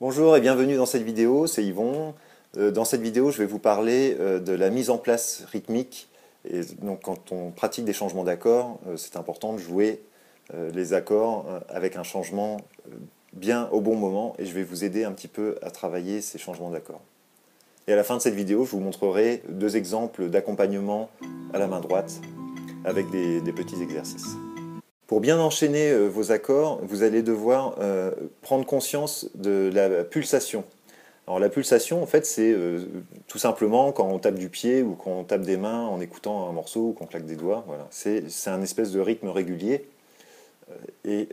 Bonjour et bienvenue dans cette vidéo, c'est Yvon. Dans cette vidéo, je vais vous parler de la mise en place rythmique. Et donc, quand on pratique des changements d'accords, c'est important de jouer les accords avec un changement bien au bon moment. Et je vais vous aider un petit peu à travailler ces changements d'accords. Et à la fin de cette vidéo, je vous montrerai deux exemples d'accompagnement à la main droite avec des petits exercices. Pour bien enchaîner vos accords, vous allez devoir prendre conscience de la pulsation. Alors la pulsation, en fait, c'est tout simplement quand on tape du pied ou quand on tape des mains en écoutant un morceau ou qu'on claque des doigts. Voilà. C'est un espèce de rythme régulier. Et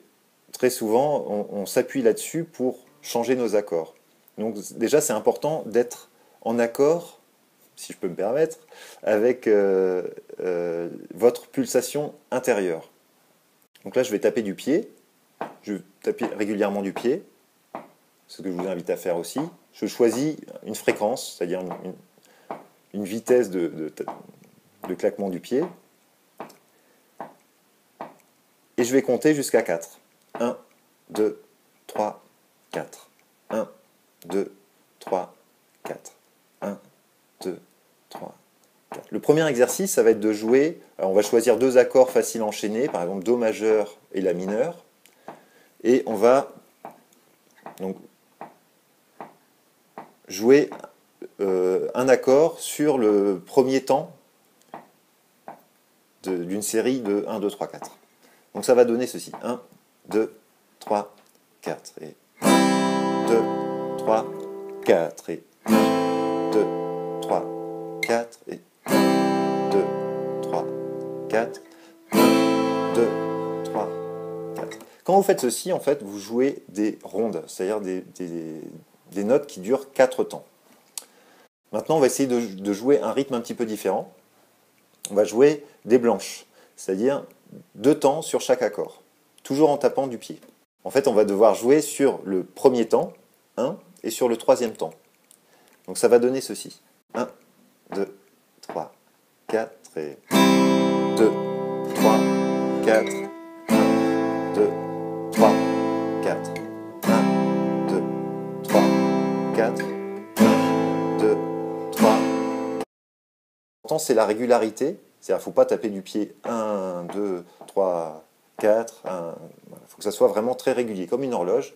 très souvent, on s'appuie là-dessus pour changer nos accords. Donc déjà, c'est important d'être en accord, si je peux me permettre, avec votre pulsation intérieure. Donc là, je vais taper du pied. Je vais taper régulièrement du pied. C'est ce que je vous invite à faire aussi. Je choisis une fréquence, c'est-à-dire une vitesse de claquement du pied. Et je vais compter jusqu'à 4. 1, 2, 3, 4. 1, 2, 3, 4. 1, 2, 3, 4. Le premier exercice, ça va être de jouer. Alors on va choisir deux accords faciles à enchaîner, par exemple Do majeur et La mineur. Et on va donc jouer un accord sur le premier temps d'une série de 1, 2, 3, 4. Donc ça va donner ceci. 1, 2, 3, 4. Et 1, 2, 3, 4. Et 1, 2, 3, 4. Et 1, 2, 3, 4. 1, 2, 3, 4. Quand vous faites ceci, en fait, vous jouez des rondes, c'est-à-dire des notes qui durent 4 temps. Maintenant, on va essayer de jouer un rythme un petit peu différent. On va jouer des blanches, c'est-à-dire 2 temps sur chaque accord, toujours en tapant du pied. En fait, on va devoir jouer sur le premier temps, 1, et sur le troisième temps. Donc ça va donner ceci. 1, 2, 3, 4, et 2, 3, 4, 1, 2, 3, 4, 1, 2, 3, 4, 1, 2, 3. L'important, c'est la régularité. C'est-à-dire qu'il ne faut pas taper du pied 1, 2, 3, 4. Il faut que ça soit vraiment très régulier, comme une horloge.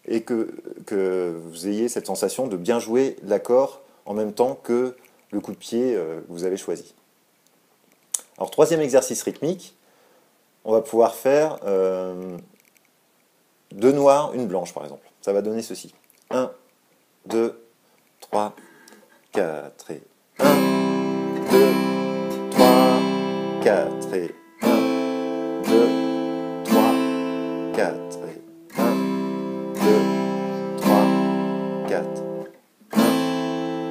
Et que vous ayez cette sensation de bien jouer l'accord en même temps que le coup de pied que vous avez choisi. Alors, troisième exercice rythmique, on va pouvoir faire 2 noirs, une blanche, par exemple. Ça va donner ceci. 1, 2, 3, 4, et 1, 2, 3, 4, et 1, 2, 3, 4, et 1, 2, 3, 4, 1,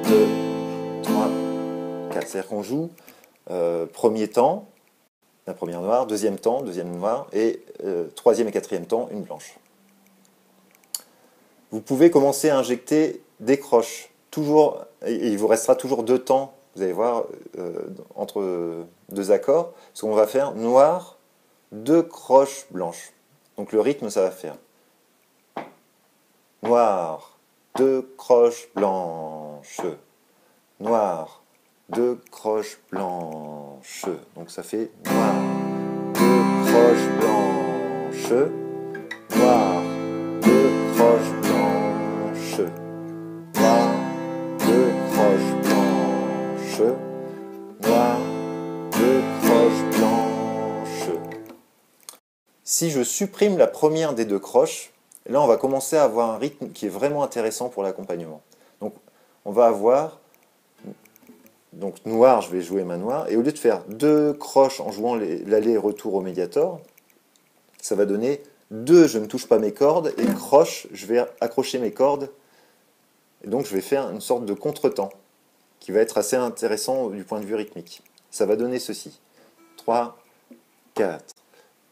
2, 3, 4. C'est-à-dire qu'on joue premier temps, la première noire, deuxième temps, deuxième noire, et troisième et quatrième temps, une blanche. Vous pouvez commencer à injecter des croches, toujours, et il vous restera toujours 2 temps, vous allez voir, entre 2 accords, parce qu'on va faire noir, 2 croches blanches. Donc le rythme, ça va faire noir, 2 croches blanches, noir, 2 croches blanches. Donc ça fait noir, 2 croches blanches, noir, 2 croches blanches, noir, 2 croches blanches, noir, 2 croches blanches. Si je supprime la première des 2 croches, là on va commencer à avoir un rythme qui est vraiment intéressant pour l'accompagnement. Donc on va avoir donc noir, je vais jouer ma noire, et au lieu de faire 2 croches en jouant l'aller et retour au médiator, ça va donner 2, je ne touche pas mes cordes, et croche, je vais accrocher mes cordes, et donc je vais faire une sorte de contretemps, qui va être assez intéressant du point de vue rythmique. Ça va donner ceci. 3, 4,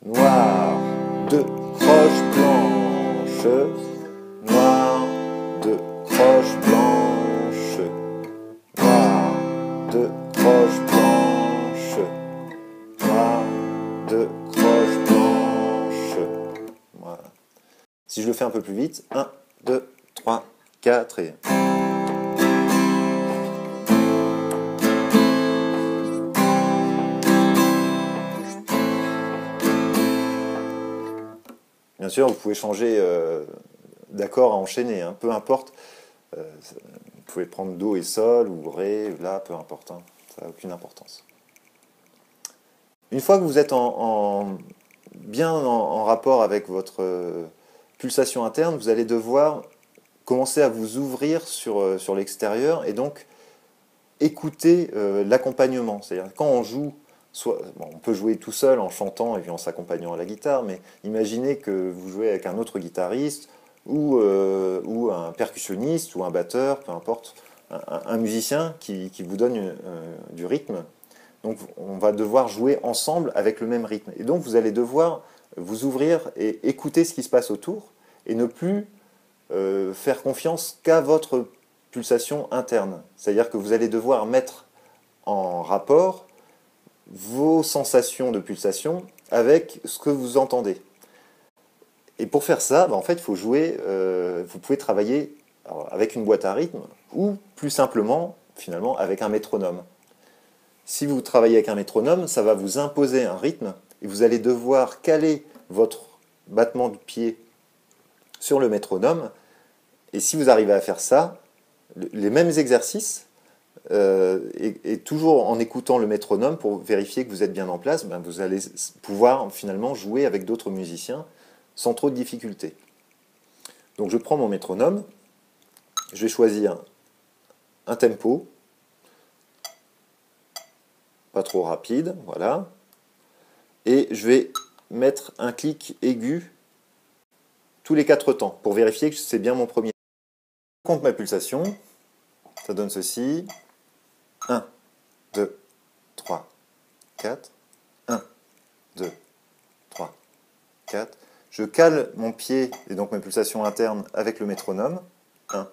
noir, 2 croches blanches, noir, 2 croches blanches, noir, 2 croches blanches, noir, 2 croches blanches. Voilà. Si je le fais un peu plus vite, 1, 2, 4 et... Bien sûr, vous pouvez changer d'accord à enchaîner, hein, peu importe. Vous pouvez prendre Do et Sol, ou Ré, La, peu importe, hein, ça n'a aucune importance. Une fois que vous êtes bien en rapport avec votre pulsation interne, vous allez devoir commencer à vous ouvrir sur l'extérieur et donc écouter l'accompagnement. C'est-à-dire quand on joue, on peut jouer tout seul en chantant et puis en s'accompagnant à la guitare, mais imaginez que vous jouez avec un autre guitariste ou un percussionniste ou un batteur, peu importe, un musicien qui vous donne du rythme. Donc on va devoir jouer ensemble avec le même rythme. Et donc vous allez devoir vous ouvrir et écouter ce qui se passe autour et ne plus faire confiance qu'à votre pulsation interne. C'est-à-dire que vous allez devoir mettre en rapport vos sensations de pulsation avec ce que vous entendez. Et pour faire ça, en fait, il faut jouer, vous pouvez travailler avec une boîte à rythme ou plus simplement, finalement, avec un métronome. Si vous travaillez avec un métronome, ça va vous imposer un rythme et vous allez devoir caler votre battement de pied sur le métronome. Et si vous arrivez à faire ça, les mêmes exercices, et toujours en écoutant le métronome pour vérifier que vous êtes bien en place, vous allez pouvoir finalement jouer avec d'autres musiciens sans trop de difficultés. Donc je prends mon métronome, je vais choisir un tempo, pas trop rapide, voilà, et je vais mettre un clic aigu tous les 4 temps pour vérifier que c'est bien mon premier. Je compte ma pulsation, ça donne ceci, 1, 2, 3, 4, 1, 2, 3, 4. Je cale mon pied et donc ma pulsation interne avec le métronome, 1,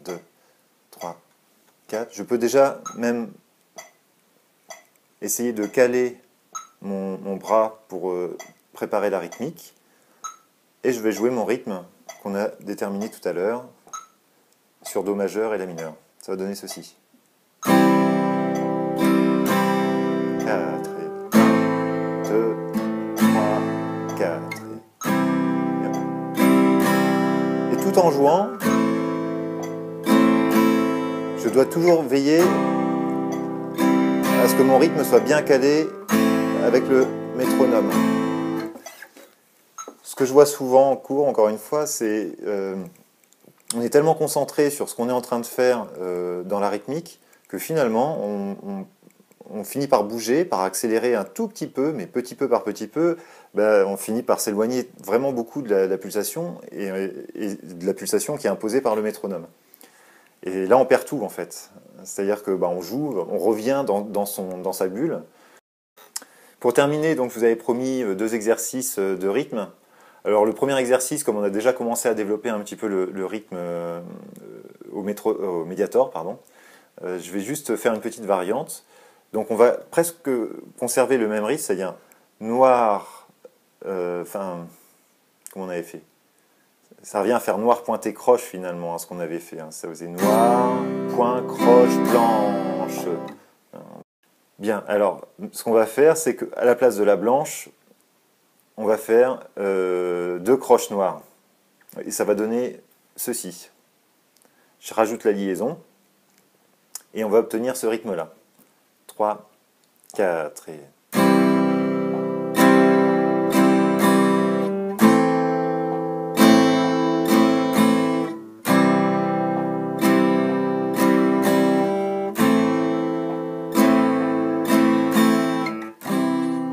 2, 3, 4. Je peux déjà même essayer de caler mon bras pour préparer la rythmique. Et je vais jouer mon rythme qu'on a déterminé tout à l'heure sur Do majeur et La mineur. Ça va donner ceci. 4 et 1, 2, 3, 4 et tout en jouant, je dois toujours veiller à ce que mon rythme soit bien calé avec le métronome. Ce que je vois souvent en cours, encore une fois, c'est on est tellement concentré sur ce qu'on est en train de faire dans la rythmique que finalement on finit par bouger, par accélérer un tout petit peu, mais petit peu par petit peu, on finit par s'éloigner vraiment beaucoup de la pulsation et de la pulsation qui est imposée par le métronome. Et là on perd tout en fait. C'est-à-dire que on joue, on revient dans sa bulle. Pour terminer, donc, je vous avais promis 2 exercices de rythme. Alors le premier exercice, comme on a déjà commencé à développer un petit peu le rythme au médiator, je vais juste faire une petite variante. Donc on va presque conserver le même rythme, c'est-à-dire noir, comment on avait fait? Ça revient à faire noir pointé croche finalement, ce qu'on avait fait. Ça faisait noir, point, croche, blanche. Bien, alors ce qu'on va faire, c'est qu'à la place de la blanche, on va faire 2 croches noires. Et ça va donner ceci. Je rajoute la liaison et on va obtenir ce rythme-là. 3, 4 et...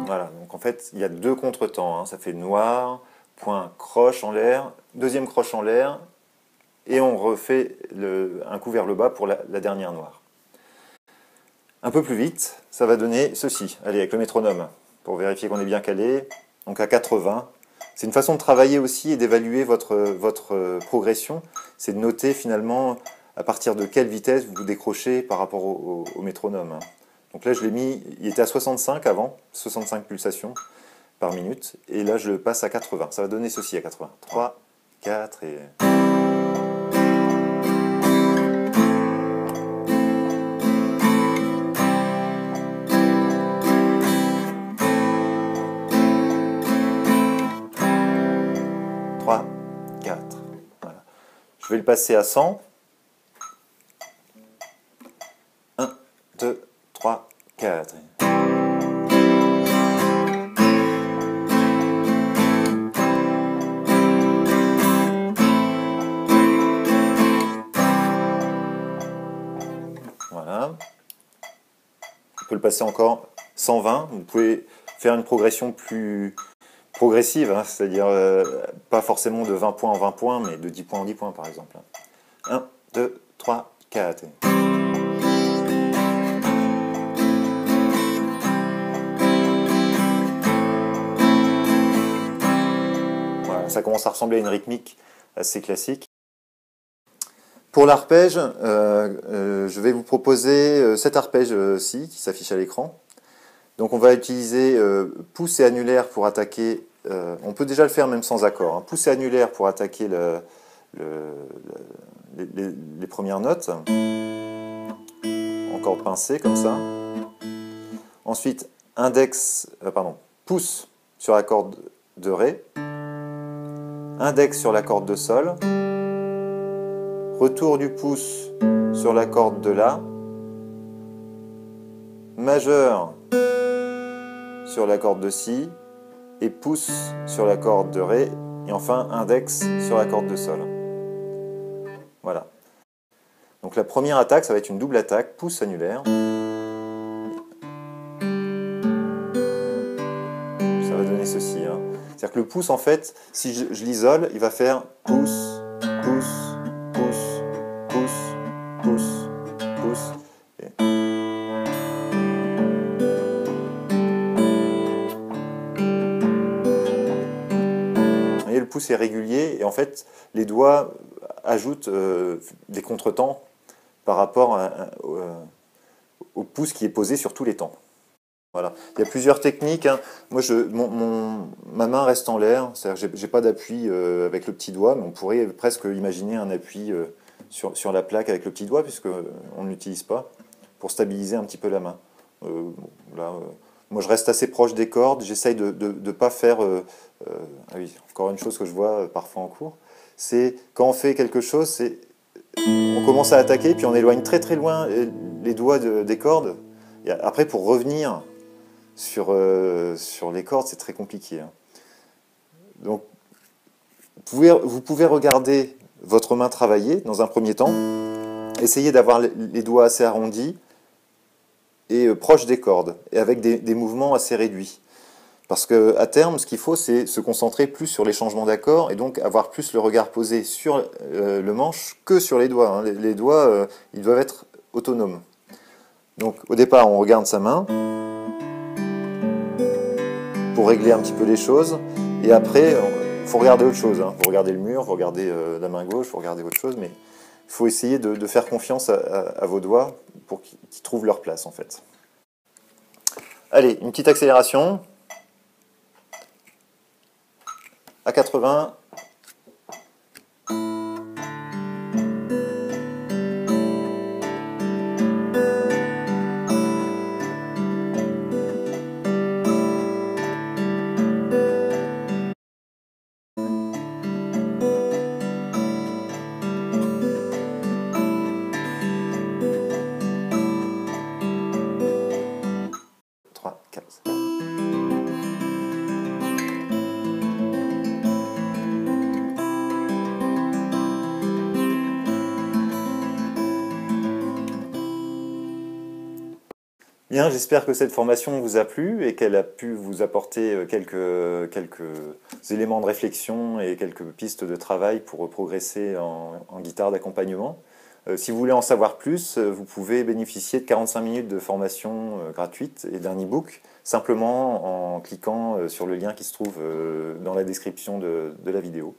Voilà, donc en fait, il y a 2 contretemps. Ça fait noir, point, croche en l'air, deuxième croche en l'air, et on refait un coup vers le bas pour la dernière noire. Un peu plus vite, ça va donner ceci. Allez, avec le métronome, pour vérifier qu'on est bien calé. Donc à 80. C'est une façon de travailler aussi et d'évaluer votre progression. C'est de noter finalement à partir de quelle vitesse vous décrochez par rapport au métronome. Donc là, je l'ai mis, il était à 65 avant, 65 pulsations par minute. Et là, je le passe à 80. Ça va donner ceci à 80. 3, 4 et... Je vais le passer à 100. 1, 2, 3, 4. Voilà. On peut le passer encore 120. Vous pouvez faire une progression plus progressive, hein, c'est-à-dire pas forcément de 20 points en 20 points, mais de 10 points en 10 points par exemple. 1, 2, 3, 4. Voilà, ça commence à ressembler à une rythmique assez classique. Pour l'arpège, je vais vous proposer cet arpège-ci qui s'affiche à l'écran. Donc on va utiliser pouce et annulaire pour attaquer, on peut déjà le faire même sans accord, hein. Pouce et annulaire pour attaquer les premières notes, en corde pincée comme ça. Ensuite pouce sur la corde de Ré, index sur la corde de Sol, retour du pouce sur la corde de La, majeur sur la corde de Si, et pouce sur la corde de Ré, et enfin index sur la corde de Sol. Voilà. Donc la première attaque, ça va être une double attaque, pouce annulaire. Ça va donner ceci, hein. C'est-à-dire que le pouce, en fait, si je l'isole, il va faire pouce, pouce, pouce, pouce, pouce, pouce. Le pouce est régulier et en fait les doigts ajoutent des contretemps par rapport au pouce qui est posé sur tous les temps. Voilà. Il y a plusieurs techniques, hein. Moi, ma main reste en l'air, c'est-à-dire que j'ai pas d'appui avec le petit doigt, mais on pourrait presque imaginer un appui sur la plaque avec le petit doigt, puisqu'on ne l'utilise pas, pour stabiliser un petit peu la main. Moi, je reste assez proche des cordes, j'essaye de ne pas faire... ah oui, encore une chose que je vois parfois en cours, c'est quand on fait quelque chose, on commence à attaquer, puis on éloigne très très loin les doigts des cordes, et après pour revenir sur les cordes, c'est très compliqué, hein. Donc, vous pouvez regarder votre main travailler dans un premier temps, essayer d'avoir les doigts assez arrondis et proches des cordes, et avec des mouvements assez réduits. Parce qu'à terme, ce qu'il faut, c'est se concentrer plus sur les changements d'accords, et donc avoir plus le regard posé sur le manche que sur les doigts, hein. Les doigts, ils doivent être autonomes. Donc au départ, on regarde sa main, pour régler un petit peu les choses, et après il faut regarder autre chose, hein. Vous regardez le mur, vous regardez la main gauche, vous regardez autre chose, mais il faut essayer de faire confiance à vos doigts pour qu'ils trouvent leur place en fait. Allez, une petite accélération à 80. Bien, j'espère que cette formation vous a plu et qu'elle a pu vous apporter quelques éléments de réflexion et quelques pistes de travail pour progresser en guitare d'accompagnement. Si vous voulez en savoir plus, vous pouvez bénéficier de 45 minutes de formation gratuite et d'un e-book, simplement en cliquant sur le lien qui se trouve dans la description de la vidéo.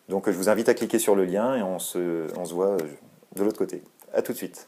Donc je vous invite à cliquer sur le lien et on se voit de l'autre côté. A tout de suite.